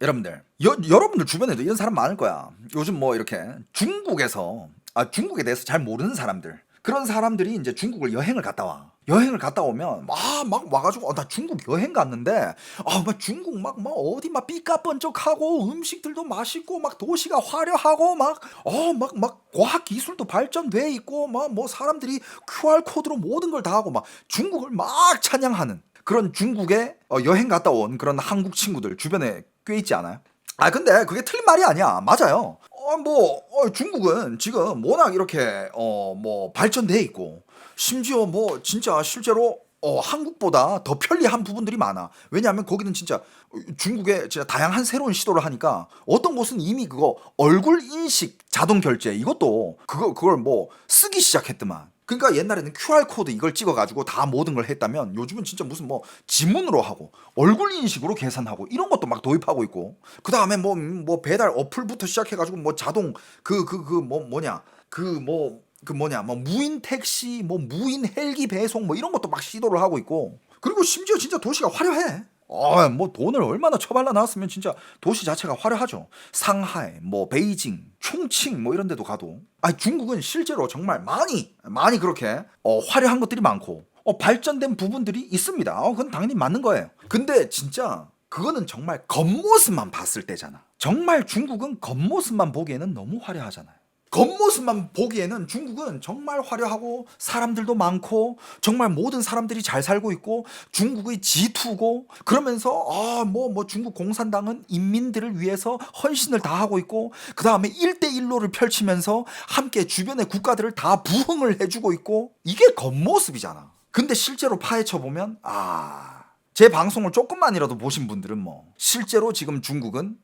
여러분들, 여러분들 주변에도 이런 사람 많을 거야. 요즘 뭐 이렇게 중국에 대해서 잘 모르는 사람들, 그런 사람들이 이제 중국을 여행을 갔다 와. 여행을 갔다 오면 막 와가지고 나 중국 여행 갔는데 막 중국 막 어디 막 삐까번쩍하고 음식들도 맛있고 막 도시가 화려하고 막 과학 기술도 발전돼 있고 막 뭐 사람들이 QR 코드로 모든 걸 다 하고 막 중국을 막 찬양하는 그런 중국에 여행 갔다 온 그런 한국 친구들 주변에 꽤 있지 않아요? 근데 그게 틀린 말이 아니야. 맞아요. 중국은 지금 워낙 이렇게 뭐 발전돼 있고 심지어 뭐 진짜 실제로 한국보다 더 편리한 부분들이 많아. 왜냐하면 거기는 진짜 중국에 진짜 다양한 새로운 시도를 하니까 어떤 곳은 이미 그거 얼굴 인식 자동 결제 이것도 그걸 뭐 쓰기 시작했더만. 그러니까 옛날에는 QR 코드 이걸 찍어가지고 다 모든 걸 했다면 요즘은 진짜 무슨 뭐 지문으로 하고 얼굴 인식으로 계산하고 이런 것도 막 도입하고 있고 그 다음에 뭐 배달 어플부터 시작해가지고 뭐 자동 뭐 무인 택시 뭐 무인 헬기 배송 뭐 이런 것도 막 시도를 하고 있고 그리고 심지어 진짜 도시가 화려해. 뭐 돈을 얼마나 처발라 놨으면 진짜 도시 자체가 화려하죠. 상하이, 뭐 베이징, 충칭 뭐 이런 데도 가도. 중국은 실제로 정말 많이 그렇게 화려한 것들이 많고 발전된 부분들이 있습니다. 그건 당연히 맞는 거예요. 근데 진짜 그거는 정말 겉모습만 봤을 때잖아. 정말 중국은 겉모습만 보기에는 너무 화려하잖아요. 겉모습만 보기에는 중국은 정말 화려하고 사람들도 많고 정말 모든 사람들이 잘 살고 있고 중국의 지투고 그러면서 뭐 중국 공산당은 인민들을 위해서 헌신을 다 하고 있고 그 다음에 1대1로를 펼치면서 함께 주변의 국가들을 다 부흥을 해주고 있고 이게 겉모습이잖아. 근데 실제로 파헤쳐 보면 제 방송을 조금만이라도 보신 분들은 뭐 실제로 지금 중국은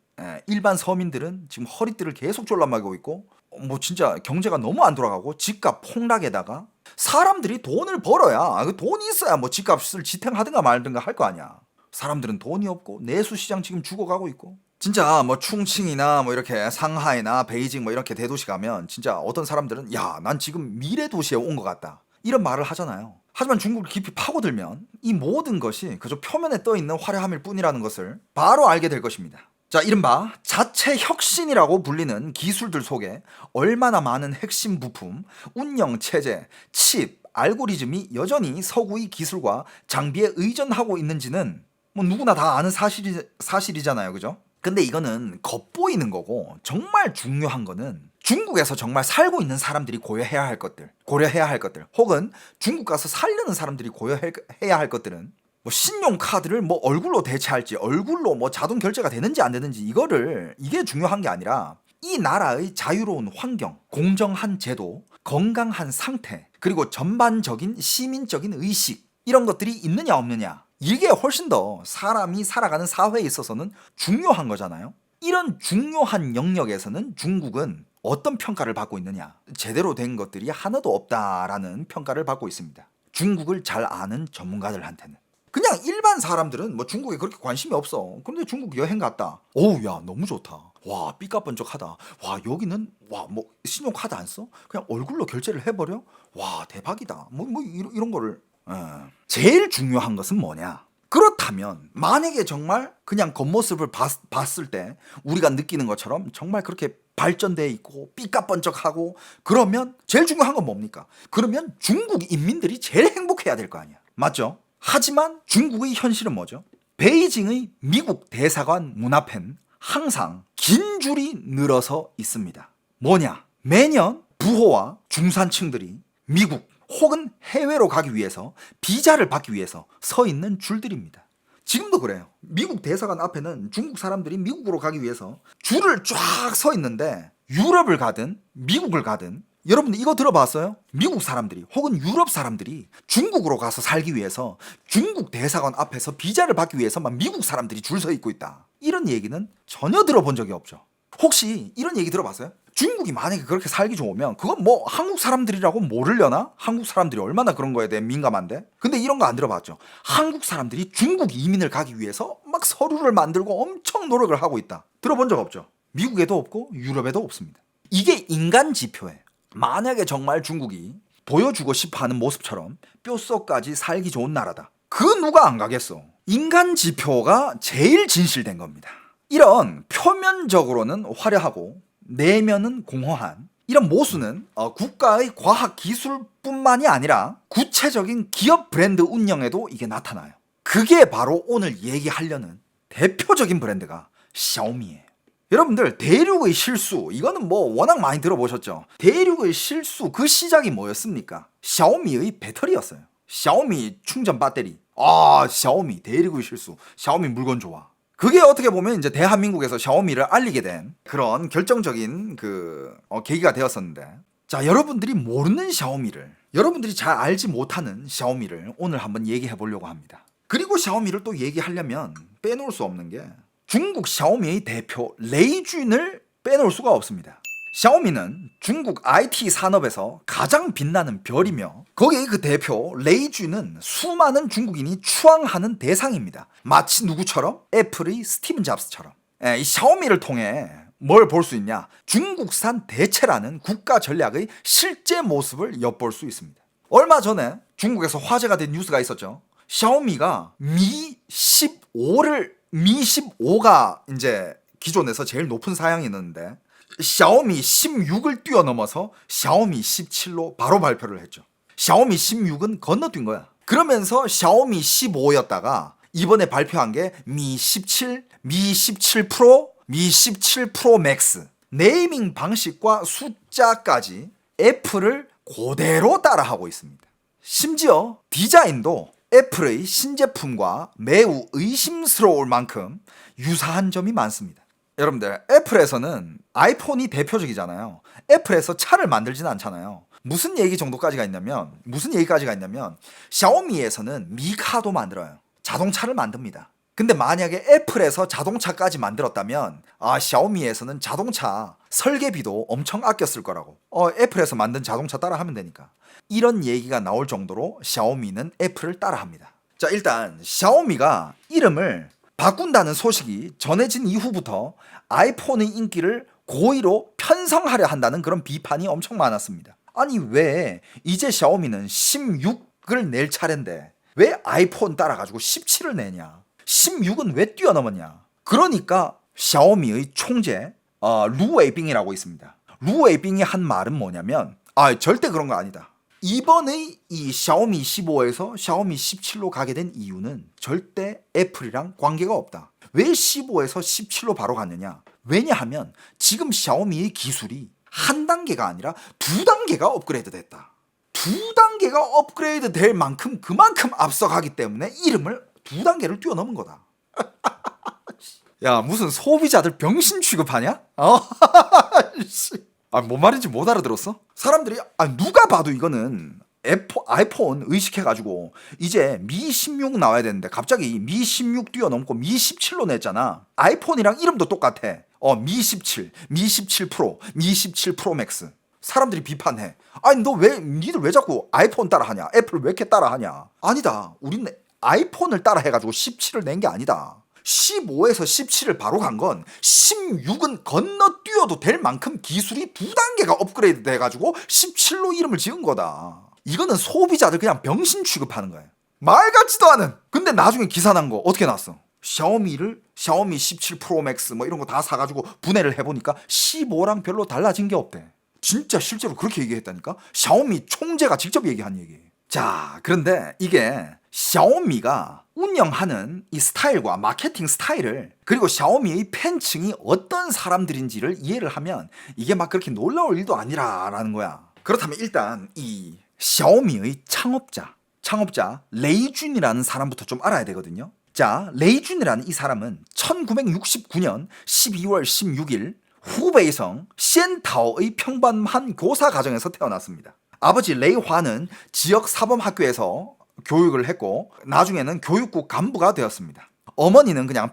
일반 서민들은 지금 허리띠를 계속 졸라매고 있고 뭐 진짜 경제가 너무 안 돌아가고 집값 폭락에다가 사람들이 돈을 벌어야 그 돈이 있어야 뭐 집값을 지탱하든가 말든가 할 거 아니야. 사람들은 돈이 없고 내수 시장 지금 죽어가고 있고 진짜 뭐 충칭이나 뭐 이렇게 상하이나 베이징 뭐 이렇게 대도시 가면 진짜 어떤 사람들은 야 난 지금 미래 도시에 온 것 같다 이런 말을 하잖아요. 하지만 중국을 깊이 파고들면 이 모든 것이 그저 표면에 떠 있는 화려함일 뿐이라는 것을 바로 알게 될 것입니다. 자, 이른바 자체 혁신이라고 불리는 기술들 속에 얼마나 많은 핵심 부품, 운영 체제, 칩, 알고리즘이 여전히 서구의 기술과 장비에 의존하고 있는지는 뭐 누구나 다 아는 사실이잖아요. 그죠? 근데 이거는 겉보이는 거고 정말 중요한 거는 중국에서 정말 살고 있는 사람들이 고려해야 할 것들 혹은 중국 가서 살려는 사람들이 고려해야 할 것들은 뭐 신용카드를 뭐 얼굴로 대체할지 얼굴로 뭐 자동 결제가 되는지 안 되는지 이게 중요한 게 아니라 이 나라의 자유로운 환경, 공정한 제도, 건강한 상태 그리고 전반적인 시민적인 의식 이런 것들이 있느냐 없느냐 이게 훨씬 더 사람이 살아가는 사회에 있어서는 중요한 거잖아요. 이런 중요한 영역에서는 중국은 어떤 평가를 받고 있느냐 제대로 된 것들이 하나도 없다라는 평가를 받고 있습니다. 중국을 잘 아는 전문가들한테는 그냥 일반 사람들은 뭐 중국에 그렇게 관심이 없어. 근데 중국 여행 갔다. 어우 야 너무 좋다. 와 삐까번쩍하다. 와 여기는 와 뭐 신용카드 안 써? 그냥 얼굴로 결제를 해버려? 와 대박이다. 뭐 이런 거를 제일 중요한 것은 뭐냐? 그렇다면 만약에 정말 그냥 겉모습을 봤을 때 우리가 느끼는 것처럼 정말 그렇게 발전돼 있고 삐까번쩍하고 그러면 제일 중요한 건 뭡니까? 그러면 중국 인민들이 제일 행복해야 될 거 아니야. 맞죠? 하지만 중국의 현실은 뭐죠? 베이징의 미국 대사관 문 앞엔 항상 긴 줄이 늘어서 있습니다. 뭐냐? 매년 부호와 중산층들이 미국 혹은 해외로 가기 위해서 비자를 받기 위해서 서 있는 줄들입니다. 지금도 그래요. 미국 대사관 앞에는 중국 사람들이 미국으로 가기 위해서 줄을 쫙 서 있는데 유럽을 가든 미국을 가든 여러분들 이거 들어봤어요? 미국 사람들이 혹은 유럽 사람들이 중국으로 가서 살기 위해서 중국 대사관 앞에서 비자를 받기 위해서 막 미국 사람들이 줄 서 있고 있다. 이런 얘기는 전혀 들어본 적이 없죠. 혹시 이런 얘기 들어봤어요? 중국이 만약에 그렇게 살기 좋으면 그건 뭐 한국 사람들이라고 모르려나? 한국 사람들이 얼마나 그런 거에 대해 민감한데? 근데 이런 거 안 들어봤죠? 한국 사람들이 중국 이민을 가기 위해서 막 서류를 만들고 엄청 노력을 하고 있다. 들어본 적 없죠? 미국에도 없고 유럽에도 없습니다. 이게 인간 지표예요. 만약에 정말 중국이 보여주고 싶어하는 모습처럼 뼛속까지 살기 좋은 나라다. 그 누가 안 가겠어? 인간 지표가 제일 진실된 겁니다. 이런 표면적으로는 화려하고 내면은 공허한 이런 모순은 국가의 과학 기술뿐만이 아니라 구체적인 기업 브랜드 운영에도 이게 나타나요. 그게 바로 오늘 얘기하려는 대표적인 브랜드가 샤오미예요. 여러분들, 대륙의 실수, 이거는 뭐 워낙 많이 들어보셨죠. 대륙의 실수, 그 시작이 뭐였습니까? 샤오미의 배터리였어요. 샤오미 충전 배터리. 샤오미 대륙의 실수, 샤오미 물건 좋아. 그게 어떻게 보면 이제 대한민국에서 샤오미를 알리게 된 그런 결정적인 계기가 되었었는데, 자, 여러분들이 모르는 샤오미를, 여러분들이 잘 알지 못하는 샤오미를 오늘 한번 얘기해 보려고 합니다. 그리고 샤오미를 또 얘기하려면 빼놓을 수 없는 게 중국 샤오미의 대표 레이준을 빼놓을 수가 없습니다. 샤오미는 중국 IT 산업에서 가장 빛나는 별이며, 거기에 그 대표 레이준은 수많은 중국인이 추앙하는 대상입니다. 마치 누구처럼? 애플의 스티븐 잡스처럼. 이 샤오미를 통해 뭘 볼 수 있냐? 중국산 대체라는 국가 전략의 실제 모습을 엿볼 수 있습니다. 얼마 전에 중국에서 화제가 된 뉴스가 있었죠. 샤오미가 미 15가 이제 기존에서 제일 높은 사양이 있는데, 샤오미 16을 뛰어넘어서 샤오미 17로 바로 발표를 했죠. 샤오미 16은 건너뛴 거야. 그러면서 샤오미 15였다가 이번에 발표한 게 미 17, 미 17 프로, 미 17 프로 맥스. 네이밍 방식과 숫자까지 애플을 그대로 따라하고 있습니다. 심지어 디자인도 애플의 신제품과 매우 의심스러울 만큼 유사한 점이 많습니다. 여러분들, 애플에서는 아이폰이 대표적이잖아요. 애플에서 차를 만들지는 않잖아요. 무슨 얘기까지가 있냐면 샤오미에서는 미카도 만들어요. 자동차를 만듭니다. 근데 만약에 애플에서 자동차까지 만들었다면 샤오미에서는 자동차 설계비도 엄청 아꼈을 거라고. 애플에서 만든 자동차 따라 하면 되니까. 이런 얘기가 나올 정도로 샤오미는 애플을 따라합니다. 자, 일단 샤오미가 이름을 바꾼다는 소식이 전해진 이후부터 아이폰의 인기를 고의로 편성하려 한다는 그런 비판이 엄청 많았습니다. 아니, 왜 이제 샤오미는 16을 낼 차례인데 왜 아이폰 따라가지고 17을 내냐? 16은 왜 뛰어넘었냐? 그러니까 샤오미의 총재 루 웨이빙이라고 있습니다. 루 웨이빙이 한 말은 뭐냐면 절대 그런 거 아니다. 이번에 이 샤오미 15에서 샤오미 17로 가게 된 이유는 절대 애플이랑 관계가 없다. 왜 15에서 17로 바로 갔느냐? 왜냐하면 지금 샤오미의 기술이 한 단계가 아니라 두 단계가 업그레이드 됐다. 두 단계가 업그레이드 될 만큼 그만큼 앞서가기 때문에 이름을 두 단계를 뛰어넘은 거다. 야, 무슨 소비자들 병신 취급하냐? 뭔 말인지 못 알아들었어? 사람들이 누가 봐도 이거는 아이폰 의식해가지고 이제 미 16 나와야 되는데 갑자기 미 16 뛰어넘고 미 17로 냈잖아. 아이폰이랑 이름도 똑같아. 미 17, 미 17 프로, 미 17 프로 맥스. 사람들이 비판해. 니들 왜 자꾸 아이폰 따라하냐? 애플 왜 이렇게 따라하냐? 아니다. 우리는 아이폰을 따라해가지고 17을 낸 게 아니다. 15에서 17을 바로 간 건 16은 건너뛰어도 될 만큼 기술이 두 단계가 업그레이드 돼가지고 17로 이름을 지은 거다. 이거는 소비자들 그냥 병신 취급하는 거예요. 말 같지도 않은. 근데 나중에 기사 난 거 어떻게 났어? 샤오미 17 프로 맥스 이런 거 다 사가지고 분해를 해보니까 15랑 별로 달라진 게 없대. 진짜 실제로 그렇게 얘기했다니까? 샤오미 총재가 직접 얘기한 얘기. 자, 그런데 이게 샤오미가 운영하는 이 스타일과 마케팅 스타일을, 그리고 샤오미의 팬층이 어떤 사람들인지를 이해를 하면 이게 막 그렇게 놀라울 일도 아니라라는 거야. 그렇다면 일단 이 샤오미의 창업자 레이준이라는 사람부터 좀 알아야 되거든요. 자, 레이준이라는 이 사람은 1969년 12월 16일 후베이성 시엔타오의 평범한 교사 가정에서 태어났습니다. 아버지 레이화는 지역 사범학교에서 교육을 했고 나중에는 교육국 간부가 되었습니다. 어머니는 그냥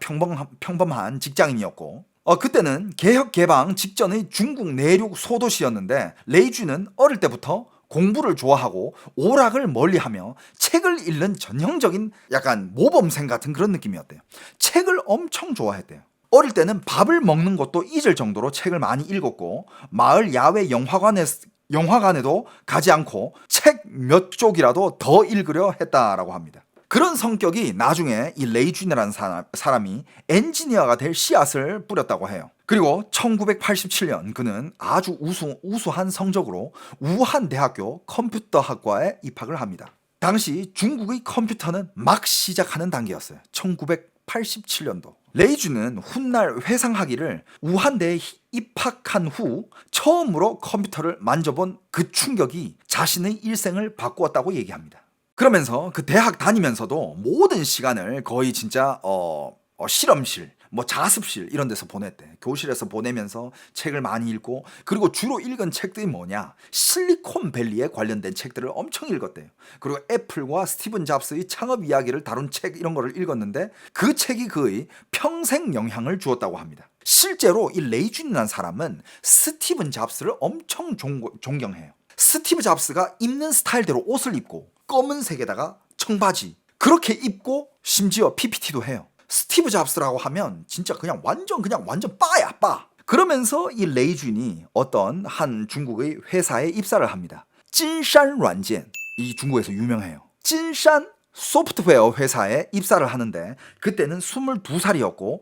평범한 직장인이었고 그때는 개혁 개방 직전의 중국 내륙 소도시였는데, 레이준은 어릴 때부터 공부를 좋아하고 오락을 멀리하며 책을 읽는 전형적인 약간 모범생 같은 그런 느낌이었대요. 책을 엄청 좋아했대요. 어릴 때는 밥을 먹는 것도 잊을 정도로 책을 많이 읽었고 마을 야외 영화관에도 가지 않고 책 몇 쪽이라도 더 읽으려 했다라고 합니다. 그런 성격이 나중에 이 레이준이라는 사람이 엔지니어가 될 씨앗을 뿌렸다고 해요. 그리고 1987년 그는 아주 우수한 성적으로 우한 대학교 컴퓨터학과에 입학을 합니다. 당시 중국의 컴퓨터는 막 시작하는 단계였어요. 1987년도. 레이준은 훗날 회상학위를 우한대에 입학한 후 처음으로 컴퓨터를 만져본 그 충격이 자신의 일생을 바꾸었다고 얘기합니다. 그러면서 그 대학 다니면서도 모든 시간을 거의 진짜 실험실, 뭐 자습실 이런 데서 보냈대. 교실에서 보내면서 책을 많이 읽고, 그리고 주로 읽은 책들이 뭐냐? 실리콘밸리에 관련된 책들을 엄청 읽었대요. 그리고 애플과 스티븐 잡스의 창업 이야기를 다룬 책 이런 거를 읽었는데 그 책이 그의 평생 영향을 주었다고 합니다. 실제로 이 레이준이라는 사람은 스티븐 잡스를 엄청 존경해요. 스티브 잡스가 입는 스타일대로 옷을 입고 검은색에다가 청바지 그렇게 입고 심지어 PPT도 해요. 스티브 잡스라고 하면 진짜 그냥 완전 빠야 빠. 그러면서 이 레이준이 어떤 한 중국의 회사에 입사를 합니다. 찐산软件, 이 중국에서 유명해요. 찐산 소프트웨어 회사에 입사를 하는데 그때는 22살이었고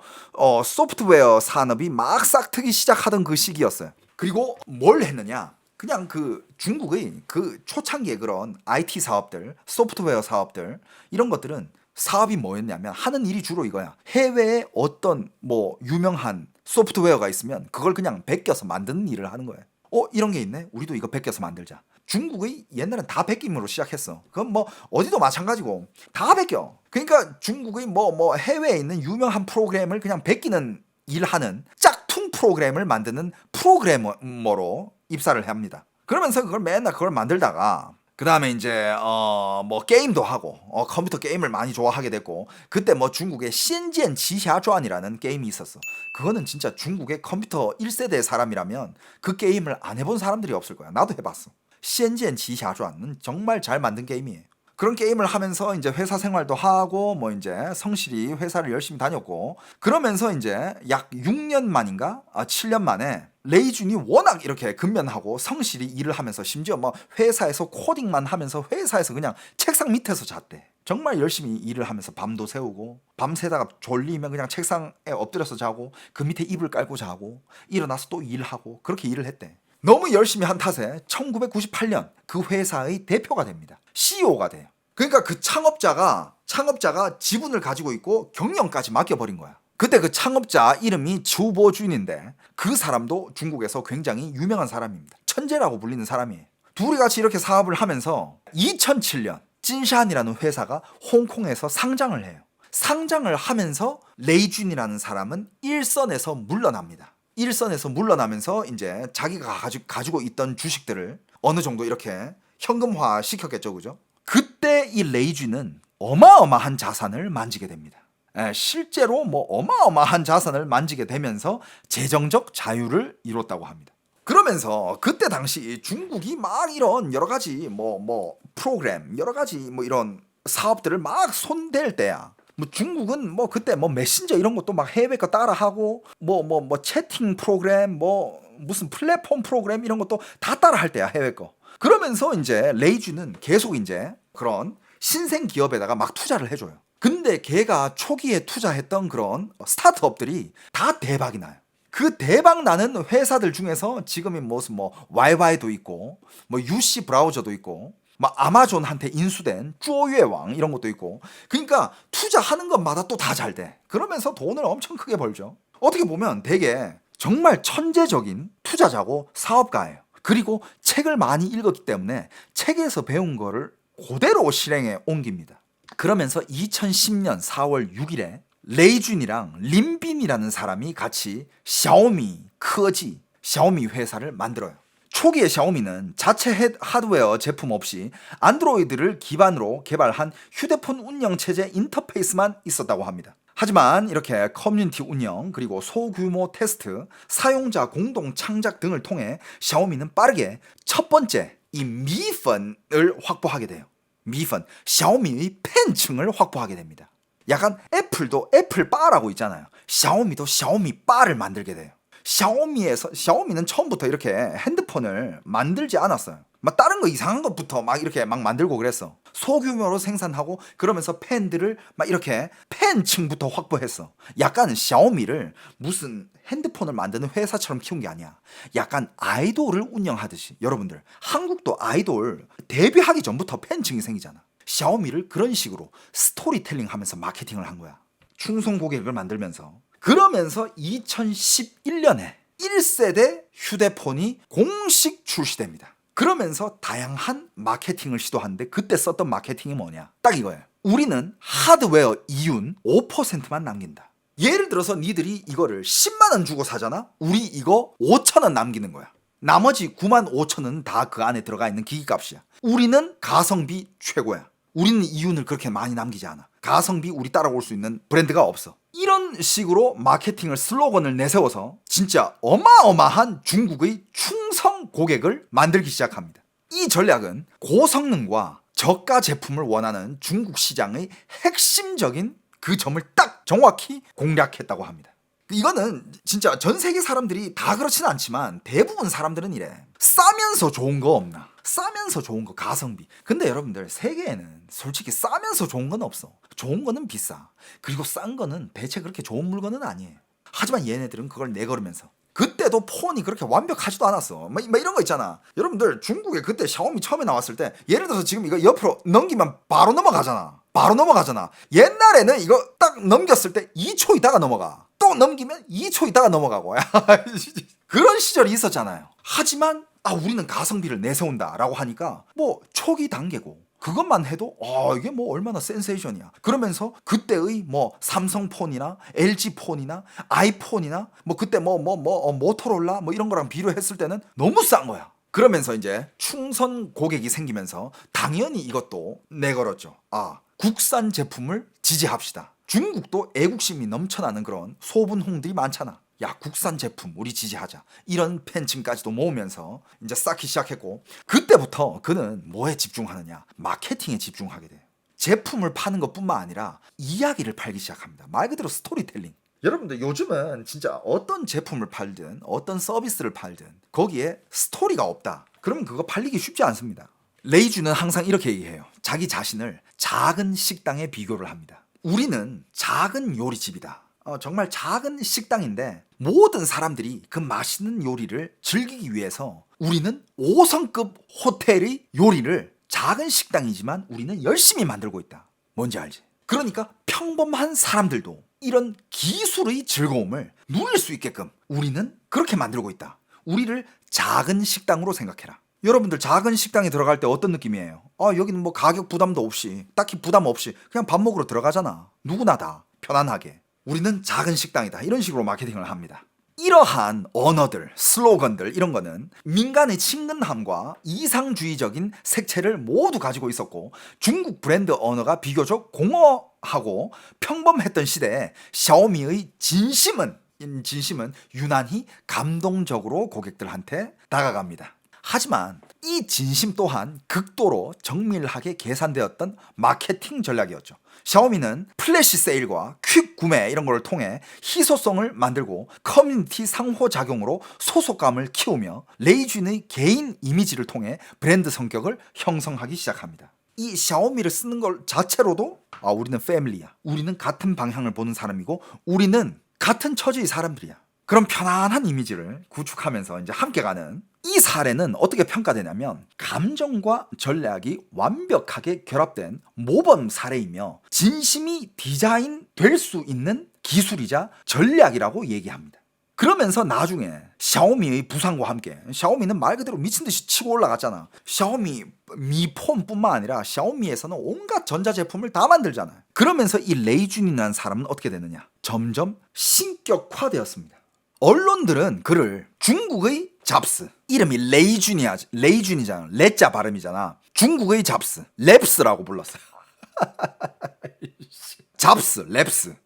소프트웨어 산업이 막 싹트기 시작하던 그 시기였어요. 그리고 뭘 했느냐? 그냥 그 중국의 그 초창기의 그런 IT 사업들, 소프트웨어 사업들 이런 것들은 사업이 뭐였냐면 하는 일이 주로 이거야. 해외에 어떤 뭐 유명한 소프트웨어가 있으면 그걸 그냥 베껴서 만드는 일을 하는 거예요. 이런 게 있네? 우리도 이거 베껴서 만들자. 중국의 옛날엔 다 베낌으로 시작했어. 그건 뭐 어디도 마찬가지고 다 베껴. 그러니까 중국의 뭐 해외에 있는 유명한 프로그램을 그냥 베끼는 일하는 짝퉁 프로그램을 만드는 프로그래머로 입사를 합니다. 그러면서 그걸 맨날 그걸 만들다가 그 다음에 이제 뭐 게임도 하고 컴퓨터 게임을 많이 좋아하게 됐고, 그때 뭐 중국의 신젠 지샤传이라는 게임이 있었어. 그거는 진짜 중국의 컴퓨터 1세대 사람이라면 그 게임을 안 해본 사람들이 없을 거야. 나도 해봤어. 신젠 지샤传은 정말 잘 만든 게임이에요. 그런 게임을 하면서 이제 회사 생활도 하고 뭐 이제 성실히 회사를 열심히 다녔고, 그러면서 이제 약 6년 만인가 7년 만에 레이준이 워낙 이렇게 근면하고 성실히 일을 하면서 심지어 뭐 회사에서 코딩만 하면서 회사에서 그냥 책상 밑에서 잤대. 정말 열심히 일을 하면서 밤도 새우고, 밤새다가 졸리면 그냥 책상에 엎드려서 자고 그 밑에 이불 깔고 자고 일어나서 또 일하고 그렇게 일을 했대. 너무 열심히 한 탓에 1998년 그 회사의 대표가 됩니다. CEO가 돼요. 그러니까 그 창업자가 지분을 가지고 있고 경영까지 맡겨버린 거야. 그때 그 창업자 이름이 주보준인데 그 사람도 중국에서 굉장히 유명한 사람입니다. 천재라고 불리는 사람이에요. 둘이 같이 이렇게 사업을 하면서 2007년 찐샨이라는 회사가 홍콩에서 상장을 해요. 상장을 하면서 레이준이라는 사람은 일선에서 물러납니다. 일선에서 물러나면서 이제 자기가 가지고 있던 주식들을 어느 정도 이렇게 현금화 시켰겠죠, 그죠? 그때 이 레이준은 어마어마한 자산을 만지게 됩니다. 실제로 뭐 어마어마한 자산을 만지게 되면서 재정적 자유를 이뤘다고 합니다. 그러면서 그때 당시 중국이 막 이런 여러 가지 뭐 프로그램, 여러 가지 뭐 이런 사업들을 막 손댈 때야. 뭐 중국은 뭐 그때 뭐 메신저 이런 것도 막 해외 거 따라하고 뭐 채팅 프로그램 뭐 무슨 플랫폼 프로그램 이런 것도 다 따라할 때야, 해외 거. 그러면서 이제 레이준은 계속 이제 그런 신생 기업에다가 막 투자를 해줘요. 근데 걔가 초기에 투자했던 그런 스타트업들이 다 대박이 나요. 그 대박 나는 회사들 중에서 지금이 무슨 뭐 YY도 있고 뭐 UC 브라우저도 있고 막 아마존한테 인수된 쪼유왕 이런 것도 있고, 그러니까 투자하는 것마다 또 다 잘 돼. 그러면서 돈을 엄청 크게 벌죠. 어떻게 보면 되게 정말 천재적인 투자자고 사업가예요. 그리고 책을 많이 읽었기 때문에 책에서 배운 거를 그대로 실행에 옮깁니다. 그러면서 2010년 4월 6일에 레이준이랑 림빈이라는 사람이 같이 샤오미科技, 샤오미 회사를 만들어요. 초기에 샤오미는 자체 하드웨어 제품 없이 안드로이드를 기반으로 개발한 휴대폰 운영체제 인터페이스만 있었다고 합니다. 하지만 이렇게 커뮤니티 운영, 그리고 소규모 테스트, 사용자 공동 창작 등을 통해 샤오미는 빠르게 첫 번째 이 미펀을 확보하게 돼요. 미펀, 샤오미의 팬층을 확보하게 됩니다. 약간 애플도 애플바라고 있잖아요. 샤오미도 샤오미바를 만들게 돼요. 샤오미는 처음부터 이렇게 핸드폰을 만들지 않았어요. 막 다른 거 이상한 것부터 막 이렇게 막 만들고 그랬어. 소규모로 생산하고 그러면서 팬들을 막 이렇게 팬층부터 확보했어. 약간 샤오미를 무슨 핸드폰을 만드는 회사처럼 키운 게 아니야. 약간 아이돌을 운영하듯이. 여러분들 한국도 아이돌 데뷔하기 전부터 팬층이 생기잖아. 샤오미를 그런 식으로 스토리텔링 하면서 마케팅을 한 거야. 충성 고객을 만들면서. 그러면서 2011년에 1세대 휴대폰이 공식 출시됩니다. 그러면서 다양한 마케팅을 시도하는데 그때 썼던 마케팅이 뭐냐? 딱 이거예요. 우리는 하드웨어 이윤 5%만 남긴다. 예를 들어서 니들이 이거를 10만 원 주고 사잖아? 우리 이거 5천 원 남기는 거야. 나머지 9만 5천 원은 다 그 안에 들어가 있는 기기값이야. 우리는 가성비 최고야. 우리는 이윤을 그렇게 많이 남기지 않아. 가성비 우리 따라올 수 있는 브랜드가 없어. 이런 식으로 마케팅을 슬로건을 내세워서 진짜 어마어마한 중국의 충성 고객을 만들기 시작합니다. 이 전략은 고성능과 저가 제품을 원하는 중국 시장의 핵심적인 그 점을 딱 정확히 공략했다고 합니다. 이거는 진짜 전 세계 사람들이 다 그렇진 않지만 대부분 사람들은 이래. 싸면서 좋은 거 없나? 싸면서 좋은 거 가성비. 근데 여러분들 세계에는 솔직히 싸면서 좋은 건 없어. 좋은 거는 비싸. 그리고 싼 거는 대체 그렇게 좋은 물건은 아니에요. 하지만 얘네들은 그걸 내걸으면서 그때도 폰이 그렇게 완벽하지도 않았어. 막 이런 거 있잖아. 여러분들 중국에 그때 샤오미 처음에 나왔을 때 예를 들어서 지금 이거 옆으로 넘기면 바로 넘어가잖아. 바로 넘어가잖아. 옛날에는 이거 딱 넘겼을 때 2초 있다가 넘어가. 또 넘기면 2초 있다가 넘어가고. 그런 시절이 있었잖아요. 하지만 우리는 가성비를 내세운다라고 하니까 뭐 초기 단계고 그것만 해도 이게 뭐 얼마나 센세이션이야. 그러면서 그때의 뭐 삼성폰이나 LG폰이나 아이폰이나 뭐 그때 모토로라 뭐 이런 거랑 비교했을 때는 너무 싼 거야. 그러면서 이제 충선 고객이 생기면서 당연히 이것도 내걸었죠. 국산 제품을 지지합시다. 중국도 애국심이 넘쳐나는 그런 소분홍들이 많잖아. 야, 국산 제품 우리 지지하자. 이런 팬층까지도 모으면서 이제 쌓기 시작했고, 그때부터 그는 뭐에 집중하느냐? 마케팅에 집중하게 돼. 제품을 파는 것뿐만 아니라 이야기를 팔기 시작합니다. 말 그대로 스토리텔링. 여러분들 요즘은 진짜 어떤 제품을 팔든 어떤 서비스를 팔든 거기에 스토리가 없다. 그러면 그거 팔리기 쉽지 않습니다. 레이주는 항상 이렇게 얘기해요. 자기 자신을 작은 식당에 비교를 합니다. 우리는 작은 요리집이다. 정말 작은 식당인데 모든 사람들이 그 맛있는 요리를 즐기기 위해서 우리는 5성급 호텔의 요리를 작은 식당이지만 우리는 열심히 만들고 있다. 뭔지 알지? 그러니까 평범한 사람들도 이런 기술의 즐거움을 누릴 수 있게끔 우리는 그렇게 만들고 있다. 우리를 작은 식당으로 생각해라. 여러분들 작은 식당에 들어갈 때 어떤 느낌이에요? 여기는 뭐 가격 부담도 없이 딱히 부담 없이 그냥 밥 먹으러 들어가잖아. 누구나 다 편안하게. 우리는 작은 식당이다. 이런 식으로 마케팅을 합니다. 이러한 언어들, 슬로건들 이런 거는 민간의 친근함과 이상주의적인 색채를 모두 가지고 있었고 중국 브랜드 언어가 비교적 공허하고 평범했던 시대에 샤오미의 진심은 유난히 감동적으로 고객들한테 다가갑니다. 하지만 이 진심 또한 극도로 정밀하게 계산되었던 마케팅 전략이었죠. 샤오미는 플래시 세일과 퀵 구매 이런 걸 통해 희소성을 만들고 커뮤니티 상호작용으로 소속감을 키우며 레이준의 개인 이미지를 통해 브랜드 성격을 형성하기 시작합니다. 이 샤오미를 쓰는 것 자체로도 우리는 패밀리야. 우리는 같은 방향을 보는 사람이고 우리는 같은 처지의 사람들이야. 그런 편안한 이미지를 구축하면서 이제 함께 가는 이 사례는 어떻게 평가되냐면 감정과 전략이 완벽하게 결합된 모범 사례이며 진심이 디자인될 수 있는 기술이자 전략이라고 얘기합니다. 그러면서 나중에 샤오미의 부상과 함께 샤오미는 말 그대로 미친 듯이 치고 올라갔잖아. 샤오미 미폰뿐만 아니라 샤오미에서는 온갖 전자제품을 다 만들잖아요. 그러면서 이 레이준이라는 사람은 어떻게 되느냐? 점점 신격화되었습니다. 언론들은 그를 중국의 잡스, 이름이 레이준이잖아. 레자 발음이잖아. 중국의 잡스, 랩스라고 불렀어요. 잡스, 랩스.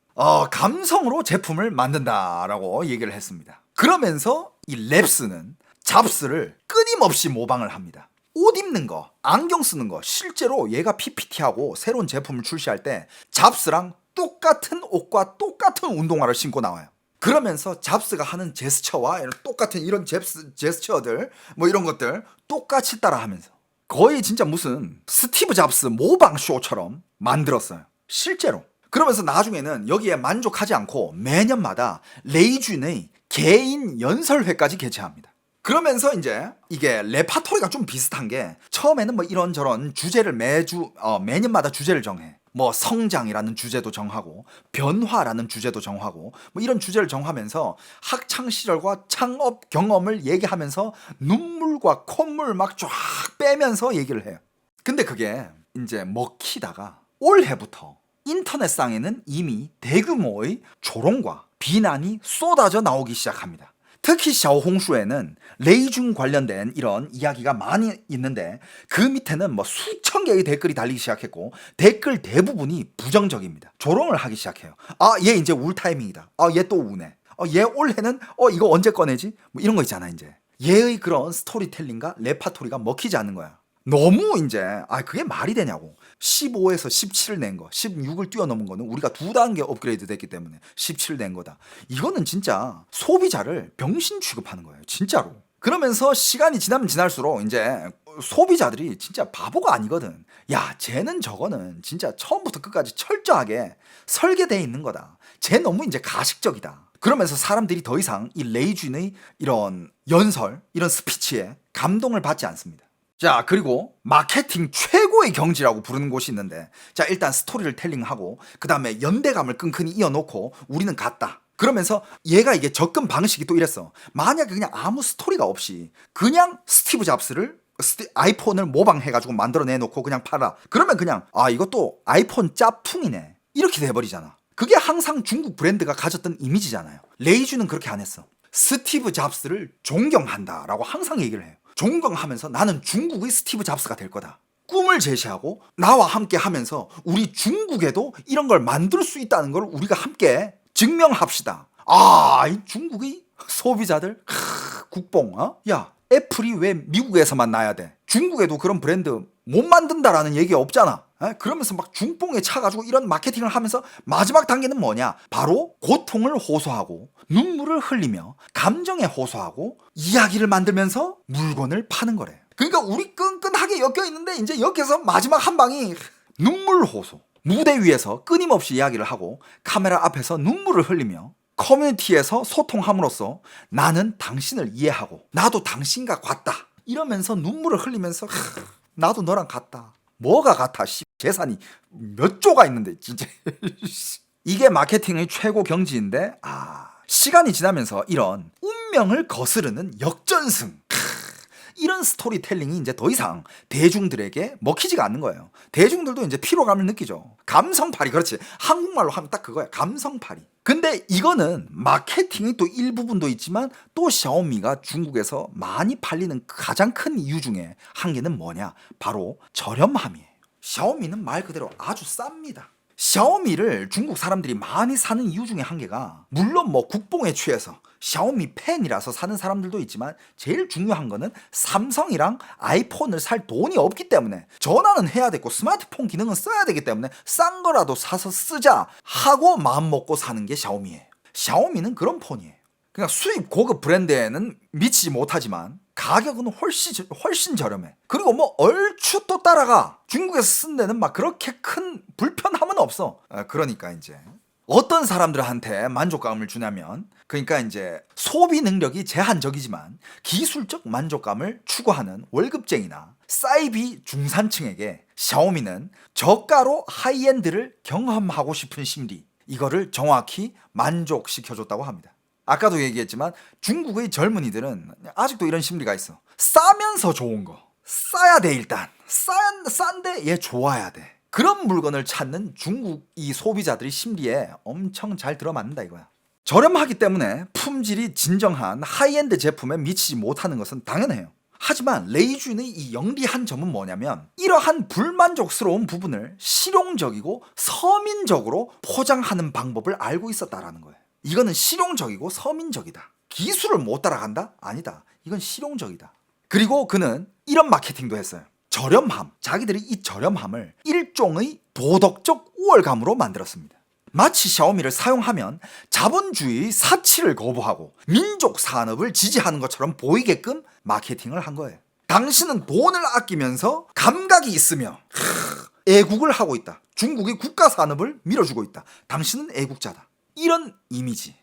감성으로 제품을 만든다라고 얘기를 했습니다. 그러면서 이 랩스는 잡스를 끊임없이 모방을 합니다. 옷 입는 거, 안경 쓰는 거, 실제로 얘가 PPT하고 새로운 제품을 출시할 때 잡스랑 똑같은 옷과 똑같은 운동화를 신고 나와요. 그러면서 잡스가 하는 제스처와 똑같은 이런 제스처들 뭐 이런 것들 똑같이 따라하면서 거의 진짜 무슨 스티브 잡스 모방 쇼처럼 만들었어요. 실제로. 그러면서 나중에는 여기에 만족하지 않고 매년마다 레이준의 개인 연설회까지 개최합니다. 그러면서 이제 이게 레파토리가 좀 비슷한 게 처음에는 뭐 이런저런 주제를 매년마다 주제를 정해. 뭐 성장이라는 주제도 정하고 변화라는 주제도 정하고 뭐 이런 주제를 정하면서 학창 시절과 창업 경험을 얘기하면서 눈물과 콧물 막 쫙 빼면서 얘기를 해요. 근데 그게 이제 먹히다가 올해부터 인터넷상에는 이미 대규모의 조롱과 비난이 쏟아져 나오기 시작합니다. 특히 샤오홍슈에는 레이준 관련된 이런 이야기가 많이 있는데 그 밑에는 뭐 수천 개의 댓글이 달리기 시작했고 댓글 대부분이 부정적입니다. 조롱을 하기 시작해요. 아, 얘 이제 울 타이밍이다. 아, 얘 또 우네. 얘 올해는 이거 언제 꺼내지? 뭐 이런 거 있잖아 이제. 얘의 그런 스토리텔링과 레파토리가 먹히지 않는 거야. 너무 이제 그게 말이 되냐고. 15에서 17을 낸 거, 16을 뛰어넘은 거는 우리가 2단계 업그레이드 됐기 때문에 17을 낸 거다. 이거는 진짜 소비자를 병신 취급하는 거예요. 진짜로. 그러면서 시간이 지나면 지날수록 이제 소비자들이 진짜 바보가 아니거든. 야, 쟤는 저거는 진짜 처음부터 끝까지 철저하게 설계되어 있는 거다. 쟤 너무 이제 가식적이다. 그러면서 사람들이 더 이상 이 레이준의 이런 연설, 이런 스피치에 감동을 받지 않습니다. 자, 그리고 마케팅 최고의 경지라고 부르는 곳이 있는데, 자, 일단 스토리를 텔링하고 그 다음에 연대감을 끈끈이 이어놓고 우리는 갔다. 그러면서 얘가 이게 접근 방식이 또 이랬어. 만약에 그냥 아무 스토리가 없이 그냥 스티브 잡스를 아이폰을 모방해가지고 만들어내놓고 그냥 팔아. 그러면 그냥 이것도 아이폰 짭퉁이네 이렇게 돼버리잖아. 그게 항상 중국 브랜드가 가졌던 이미지잖아요. 레이준은 그렇게 안 했어. 스티브 잡스를 존경한다라고 항상 얘기를 해요. 존경하면서 나는 중국의 스티브 잡스가 될 거다. 꿈을 제시하고 나와 함께 하면서 우리 중국에도 이런 걸 만들 수 있다는 걸 우리가 함께 증명합시다. 이 중국의 소비자들 국뽕. 야, 애플이 왜 미국에서만 나야 돼? 중국에도 그런 브랜드 못 만든다라는 얘기 없잖아. 그러면서 막 중뽕에 차가지고 이런 마케팅을 하면서 마지막 단계는 뭐냐? 바로 고통을 호소하고 눈물을 흘리며 감정에 호소하고 이야기를 만들면서 물건을 파는 거래. 그러니까 우리 끈끈하게 엮여 있는데 이제 여기서 마지막 한 방이 눈물 호소. 무대 위에서 끊임없이 이야기를 하고 카메라 앞에서 눈물을 흘리며 커뮤니티에서 소통함으로써 나는 당신을 이해하고 나도 당신과 같다. 이러면서 눈물을 흘리면서 나도 너랑 같다. 뭐가 같아? 재산이 몇 조가 있는데 진짜. 이게 마케팅의 최고 경지인데 시간이 지나면서 이런 운명을 거스르는 역전승, 이런 스토리텔링이 이제 더 이상 대중들에게 먹히지가 않는 거예요. 대중들도 이제 피로감을 느끼죠. 감성팔이. 그렇지, 한국말로 하면 딱 그거야. 감성팔이. 근데 이거는 마케팅의 또 일부분도 있지만 또 샤오미가 중국에서 많이 팔리는 가장 큰 이유 중에 한 개는 뭐냐? 바로 저렴함이에요. 샤오미는 말 그대로 아주 쌉니다. 샤오미를 중국 사람들이 많이 사는 이유 중에 한 개가, 물론 뭐 국뽕에 취해서 샤오미 팬이라서 사는 사람들도 있지만 제일 중요한 거는 삼성이랑 아이폰을 살 돈이 없기 때문에, 전화는 해야 되고 스마트폰 기능은 써야 되기 때문에 싼 거라도 사서 쓰자 하고 마음 먹고 사는 게 샤오미예요. 샤오미는 그런 폰이에요. 그냥 수입 고급 브랜드에는 미치지 못하지만 가격은 훨씬 저렴해. 그리고 뭐 얼추 또 따라가. 중국에서 쓴 데는 막 그렇게 큰 불편함은 없어. 그러니까 이제 어떤 사람들한테 만족감을 주냐면, 그러니까 이제 소비 능력이 제한적이지만 기술적 만족감을 추구하는 월급쟁이나 사이비 중산층에게 샤오미는 저가로 하이엔드를 경험하고 싶은 심리, 이거를 정확히 만족시켜줬다고 합니다. 아까도 얘기했지만 중국의 젊은이들은 아직도 이런 심리가 있어. 싸면서 좋은 거. 싸야 돼. 일단 싼데 얘 좋아야 돼. 그런 물건을 찾는 중국 이 소비자들의 심리에 엄청 잘 들어맞는다 이거야. 저렴하기 때문에 품질이 진정한 하이엔드 제품에 미치지 못하는 것은 당연해요. 하지만 레이준의 이 영리한 점은 뭐냐면, 이러한 불만족스러운 부분을 실용적이고 서민적으로 포장하는 방법을 알고 있었다라는 거예요. 이거는 실용적이고 서민적이다. 기술을 못 따라간다? 아니다. 이건 실용적이다. 그리고 그는 이런 마케팅도 했어요. 저렴함. 자기들이 이 저렴함을 일종의 도덕적 우월감으로 만들었습니다. 마치 샤오미를 사용하면 자본주의 사치를 거부하고 민족 산업을 지지하는 것처럼 보이게끔 마케팅을 한 거예요. 당신은 돈을 아끼면서 감각이 있으며 애국을 하고 있다. 중국의 국가 산업을 밀어주고 있다. 당신은 애국자다. 이런 이미지.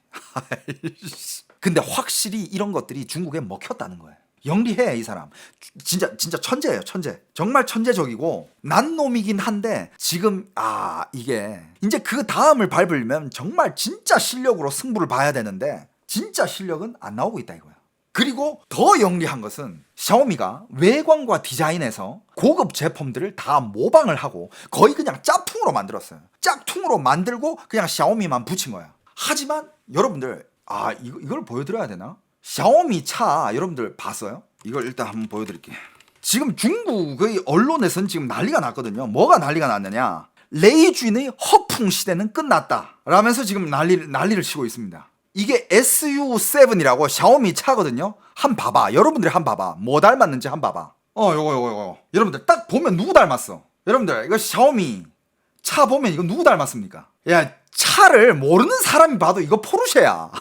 근데 확실히 이런 것들이 중국에 먹혔다는 거예요. 영리해 이 사람. 진짜 천재예요, 천재. 정말 천재적이고 난 놈이긴 한데 지금 이게 이제 그 다음을 밟으려면 정말 진짜 실력으로 승부를 봐야 되는데 진짜 실력은 안 나오고 있다 이거야. 그리고 더 영리한 것은 샤오미가 외관과 디자인에서 고급 제품들을 다 모방을 하고 거의 그냥 짝퉁으로 만들었어요. 짝퉁으로 만들고 그냥 샤오미만 붙인 거야. 하지만 여러분들 이걸 보여드려야 되나? 샤오미 차 여러분들 봤어요? 이걸 일단 한번 보여드릴게요. 지금 중국의 언론에서는 지금 난리가 났거든요. 뭐가 난리가 났느냐? 레이쥔의 허풍 시대는 끝났다 라면서 지금 난리를 치고 있습니다. 이게 SU7이라고 샤오미 차거든요. 한 봐봐. 여러분들이 한 봐봐. 뭐 닮았는지 한 봐봐. 요거. 여러분들 딱 보면 누구 닮았어? 여러분들 이거 샤오미 차 보면 이거 누구 닮았습니까? 야, 차를 모르는 사람이 봐도 이거 포르쉐야.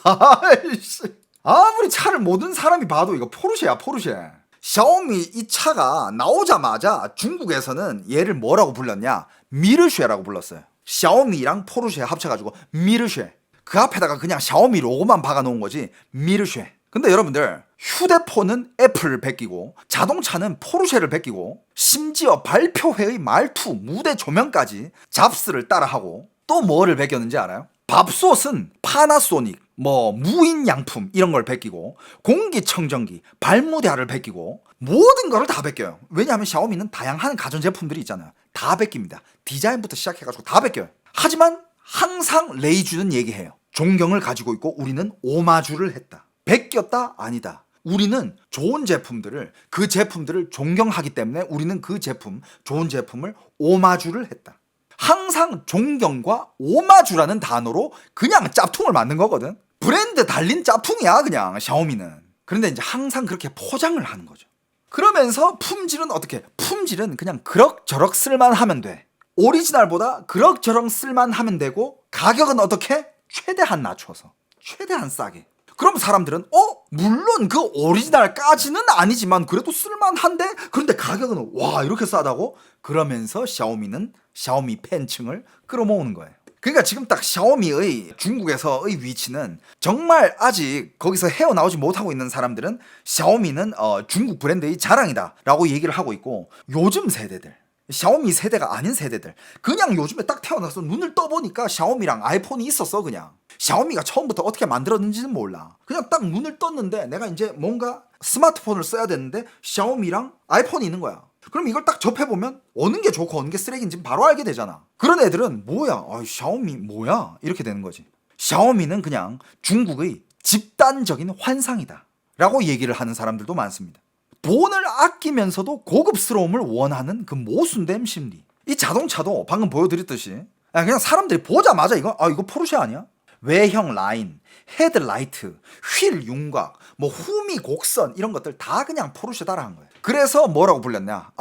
아무리 차를 모르는 사람이 봐도 이거 포르쉐야, 포르쉐. 샤오미 이 차가 나오자마자 중국에서는 얘를 뭐라고 불렀냐? 미르쉐라고 불렀어요. 샤오미랑 포르쉐 합쳐가지고 미르쉐. 그 앞에다가 그냥 샤오미 로고만 박아놓은 거지. 미르쉐. 근데 여러분들 휴대폰은 애플을 베끼고 자동차는 포르쉐를 베끼고 심지어 발표회의 말투, 무대 조명까지 잡스를 따라하고 또 뭐를 베꼈는지 알아요? 밥솥은 파나소닉, 무인 양품 이런 걸 베끼고 공기청정기, 발무대화를 베끼고 모든 거를 다 베껴요. 왜냐하면 샤오미는 다양한 가전제품들이 있잖아요. 다 베낍니다. 디자인부터 시작해가지고 다 베껴요. 하지만 항상 레이쥬는 얘기해요. 존경을 가지고 있고 우리는 오마주를 했다. 베꼈다? 아니다. 우리는 좋은 제품들을 그 제품들을 존경하기 때문에 우리는 그 제품, 좋은 제품을 오마주를 했다. 항상 존경과 오마주라는 단어로 그냥 짭퉁을 만든 거거든. 브랜드 달린 짭퉁이야 그냥 샤오미는. 그런데 이제 항상 그렇게 포장을 하는 거죠. 그러면서 품질은 어떻게? 품질은 그냥 그럭저럭 쓸만 하면 돼. 오리지널보다 그럭저럭 쓸만 하면 되고 가격은 어떻게? 최대한 낮춰서 최대한 싸게. 그럼 사람들은 물론 그 오리지널까지는 아니지만 그래도 쓸만한데 그런데 가격은 와 이렇게 싸다고? 그러면서 샤오미는 샤오미 팬층을 끌어모으는 거예요. 그러니까 지금 딱 샤오미의 중국에서의 위치는 정말 아직 거기서 헤어나오지 못하고 있는 사람들은 샤오미는 중국 브랜드의 자랑이다 라고 얘기를 하고 있고, 요즘 세대들 샤오미 세대가 아닌 세대들 그냥 요즘에 딱 태어나서 눈을 떠보니까 샤오미랑 아이폰이 있었어. 그냥 샤오미가 처음부터 어떻게 만들었는지는 몰라. 그냥 딱 눈을 떴는데 내가 이제 뭔가 스마트폰을 써야 되는데 샤오미랑 아이폰이 있는 거야. 그럼 이걸 딱 접해보면 어느 게 좋고 어느 게 쓰레기인지 바로 알게 되잖아. 그런 애들은 뭐야 샤오미 뭐야 이렇게 되는 거지. 샤오미는 그냥 중국의 집단적인 환상이다 라고 얘기를 하는 사람들도 많습니다. 돈을 아끼면서도 고급스러움을 원하는 그 모순됨 심리. 이 자동차도 방금 보여드렸듯이 그냥 사람들이 보자마자 이거 포르쉐 아니야? 외형 라인, 헤드라이트, 휠 윤곽, 후미 곡선 이런 것들 다 그냥 포르쉐 따라한 거예요. 그래서 뭐라고 불렸냐?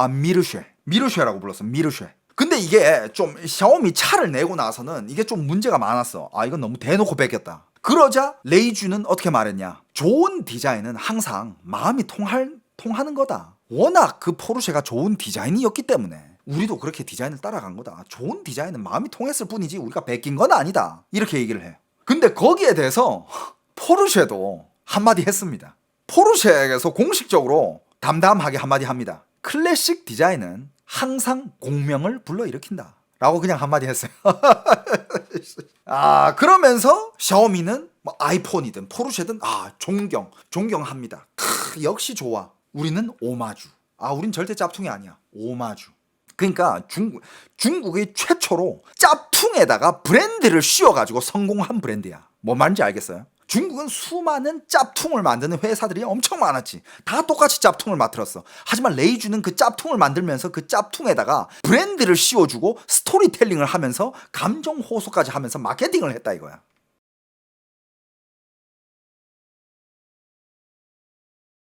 미르쉐라고 불렀어. 미르쉐. 근데 이게 좀 샤오미 차를 내고 나서는 이게 좀 문제가 많았어. 이건 너무 대놓고 뺏겼다. 그러자 레이쥬는 어떻게 말했냐? 좋은 디자인은 항상 마음이 통하는 거다. 워낙 그 포르쉐가 좋은 디자인이었기 때문에 우리도 그렇게 디자인을 따라간 거다. 좋은 디자인은 마음이 통했을 뿐이지 우리가 뺏긴 건 아니다. 이렇게 얘기를 해요. 근데 거기에 대해서 포르쉐도 한마디 했습니다. 포르쉐에서 공식적으로 담담하게 한마디 합니다. 클래식 디자인은 항상 공명을 불러일으킨다 라고 그냥 한마디 했어요. 그러면서 샤오미는 아이폰이든 포르쉐든 존경합니다. 역시 좋아. 우리는 오마주. 우린 절대 짭퉁이 아니야. 오마주. 그러니까 중국의 최초로 짭퉁에다가 브랜드를 씌워가지고 성공한 브랜드야. 뭔 말인지 알겠어요? 중국은 수많은 짭퉁을 만드는 회사들이 엄청 많았지. 다 똑같이 짭퉁을 만들었어. 하지만 레이쥬는 그 짭퉁을 만들면서 그 짭퉁에다가 브랜드를 씌워주고 스토리텔링을 하면서 감정 호소까지 하면서 마케팅을 했다 이거야.